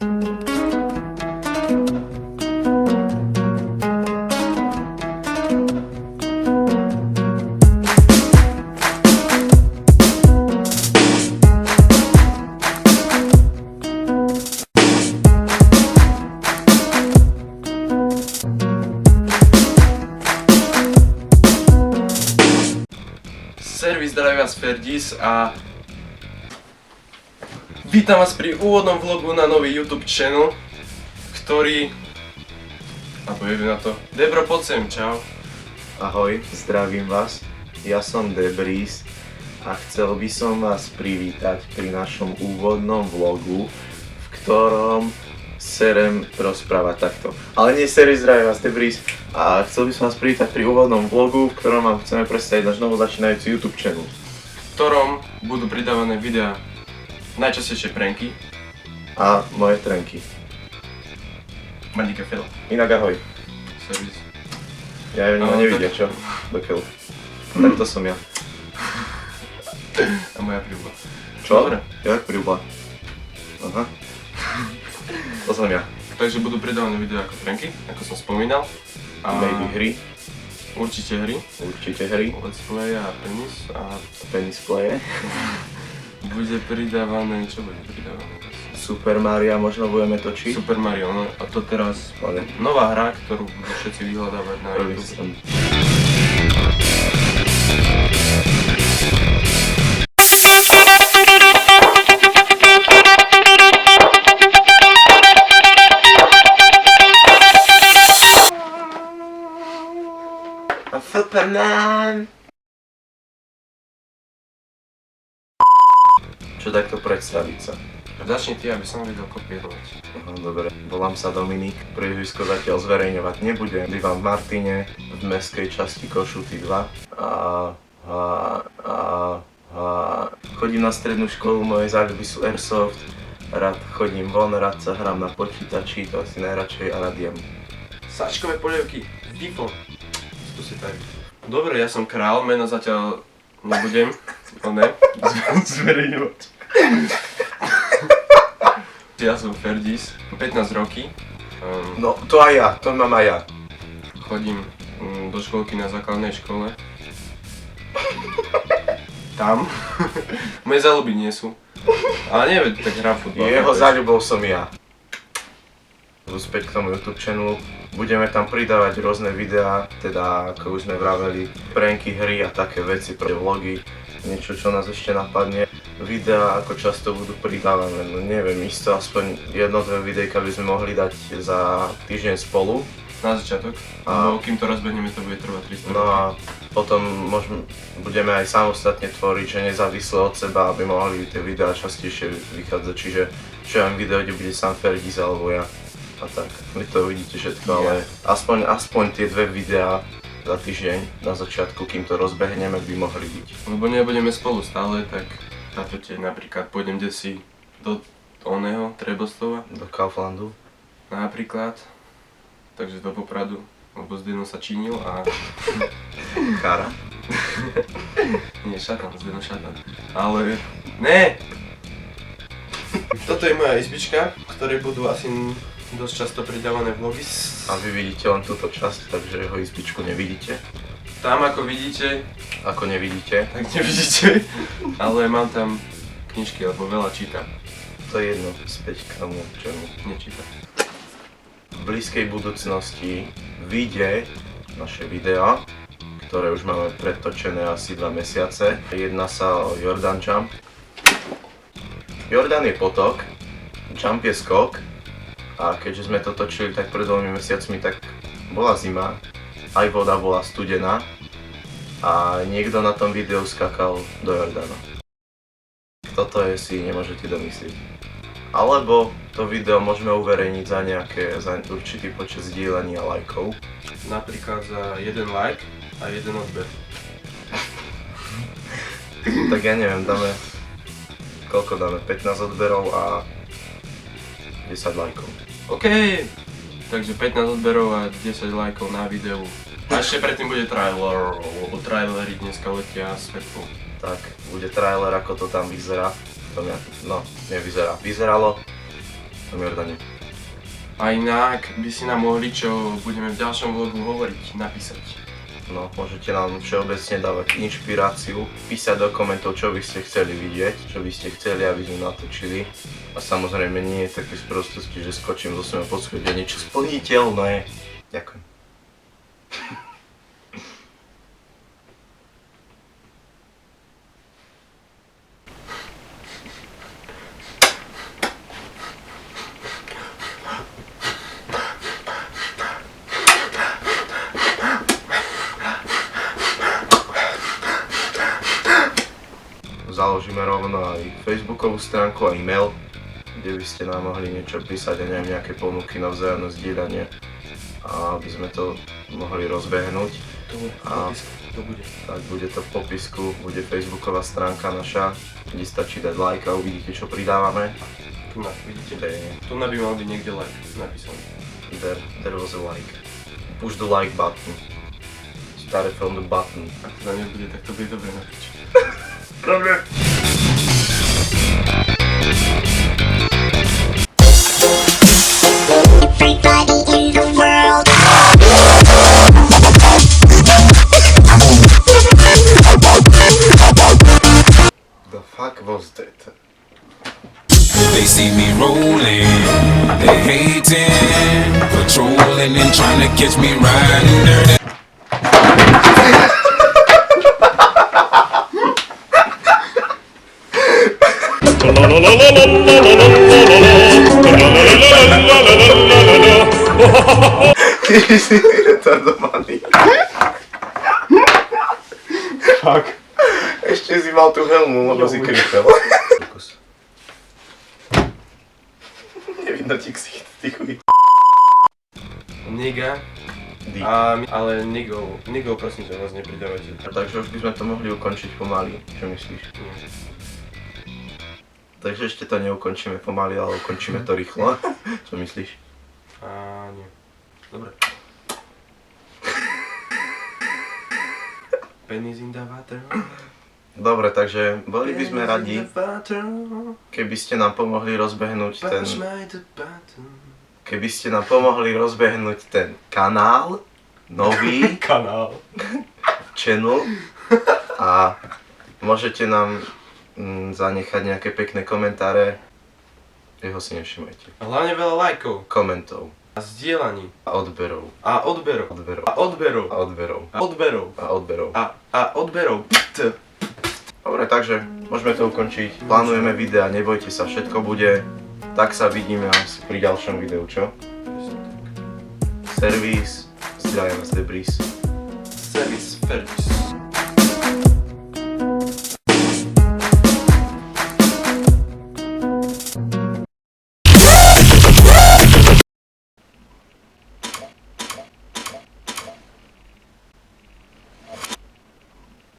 Servis, zdraví vás Ferdis a vítam vás pri úvodnom vlogu na nový YouTube channel, ktorý... a pojedu na to. Debro, poď sem, čau. Ahoj, zdravím vás, ja som Debris a chcel by som vás privítať pri našom úvodnom vlogu, v ktorom serem rozpráva takto. Ale nie Servis, zdravím vás, Debris, a chcel by som vás privítať pri úvodnom vlogu, v ktorom vám chceme predstaviť náš novo začínajúci YouTube channel, V ktorom budú pridávané videá, najčastejšie pranky. a moje trenky. Mandika Fela. Inak ahoj, Servis. ja No, nevidia čo, dokiaľ. Tak to som ja. A moja príľuba. Čo? Dobre. Jak príľuba? Aha. To som ja. Takže budú pridávané videá ako pranky, ako som spomínal. A Baby hry, určite hry. určite hry, Let's play a penis a penis playe. bude pridávané, čo bude pridávané? Super Maria možno budeme točiť. Super Mario, no a to teraz Ale nová hra, ktorú budú všetci vyhľadávať na prvý YouTube. som. Superman! Čo takto predstaviť sa? Začni ty, aby som vedel kopírovať. Dobre, volám sa Dominik, priezvisko zatiaľ zverejňovať nebudem. Bývam v Martine, v mestskej časti Košuty 2 chodím na strednú školu, moje záľuby sú Airsoft, rád chodím von, rád sa hrám na počítači, to asi najradšej a rád jem. Sáčkové polievky, Difo. Skúsi tak. Dobre, ja som král, meno zatiaľ nebudem, zverejňovať. Ja som Ferdis, 15 roky. No to aj ja, to mám aj ja. Chodím do školky na základnej škole. Tam. Moje záľuby nie sú. Ale neviem, tak hrám futbal. Jeho záľubou som ja. Späť k tomu YouTube channelu. Budeme tam pridávať rôzne videá, teda ako už sme vraveli, pranky, hry a také veci pre vlogy. Niečo, čo nás ešte napadne. Videá, ako často budú pridávané, no neviem, isto aspoň jedno, dve videjka by sme mohli dať za týždeň spolu. Na začiatok, lebo kým to rozbehneme, to bude trvať 300 No a potom budeme aj samostatne tvoriť, že nezávisle od seba, aby mohli tie videá častejšie vychádzať, čiže čo ja video, kde bude sám Ferdis alebo ja. A tak, vy to uvidíte všetko, ale aspoň tie dve videá za týždeň na začiatku, kým to rozbehneme, by mohli byť. Lebo nebudeme spolu stále, tak táto napríklad pôjdem desi do oného Trebostova. Do Kauflandu. Napríklad. Takže do Popradu, lebo Zdeno sa činil a... Kára. Nie, šatan, Zdeno šatan. Ale... Ne! Toto je moja izbička, v ktorej budú asi dosť často pridávané vlogy. A vy vidíte len túto časť, takže jeho izbičku nevidíte. Tam ako vidíte, Ako nevidíte, tak nevidíte, ale mám tam knižky, lebo veľa čítam. to je jedno, späť k tomu, čemu. Nečítam. V blízkej budúcnosti vyjde naše video, ktoré už máme predtočené asi 2 mesiace. Jedná sa o Jordan Jump. Jordan je potok, Jump je skok a keďže sme to točili tak pred 2 mesiacmi, tak bola zima, aj voda bola studená a niekto na tom videu skakal do Jordana. Toto je si nemôžete domyslieť. Alebo to video môžeme uverejniť za určitý počet zdieľaní a lajkov. Napríklad za 1 like a 1 odber. Tak ja neviem, koľko dáme? 15 odberov a 10 lajkov. OK, takže 15 odberov a 10 lajkov na videu. A ešte predtým bude trailer, lebo trailery dneska letia svetlo. Tak, bude trailer, ako to tam vyzerá. No, nevyzerá. Vyzeralo. Na Jordane. A inak by si nám mohli, čo budeme v ďalšom vlogu hovoriť, napísať. No, môžete nám všeobecne dávať inšpiráciu, písať do komentov, čo by ste chceli vidieť, čo by ste chceli, aby sme natočili. A samozrejme nie je také sprostosti, že skočím zo svojho poschodia niečo splniteľné. Ďakujem. Založíme rovno aj facebookovú stránku a e-mail, kde by ste nám mohli niečo písať a neviem, nejaké ponuky na vzájomné zdieľanie, a aby sme to mohli rozbehnúť. To bude. Tak bude to v popisku, bude facebooková stránka naša, kde stačí dať like a uvidíte, čo pridávame. Tu na, vidíte? There, Tu by mal byť niekde like napísaný. there was a like. Push the like button. Start from the button. Ak to nebude, tak to bude dobre na pič. Dobre. Everybody in the world. The fuck was that? They see me rolling, they hating, patrolling and trying to catch me riding dirty. Ty si retardovaný. Fuck. Ešte si mal tú helmu, lebo si krypel. Nevidno ti ksicht, ty chuj. Niga. Ale nigov prosím ťa, vás nepridávajte. Takže už by sme to mohli ukončiť pomaly, čo myslíš? Nie. Takže ešte to neukončíme pomaly, ale ukončíme to rýchlo. Čo myslíš? Nie. Dobre. Pennies in the water. Dobre, takže boli by sme radi, keby ste nám pomohli rozbehnúť ten... Keby ste nám pomohli rozbehnúť ten kanál, nový Kanál. channel, a môžete nám zanechať nejaké pekné komentáre. Jeho si nevšimajte. A hlavne veľa lajkov. Komentov. A zdieľaní. A odberov. A odberov. Odberov. A odberov. A odberov. A odberov. A odberov. A odberov. Dobre, takže môžeme to ukončiť. Plánujeme videa, nebojte sa, všetko bude. Tak sa vidíme asi pri ďalšom videu, čo? Servis, zdravím vás, Debris. Servis Fergus.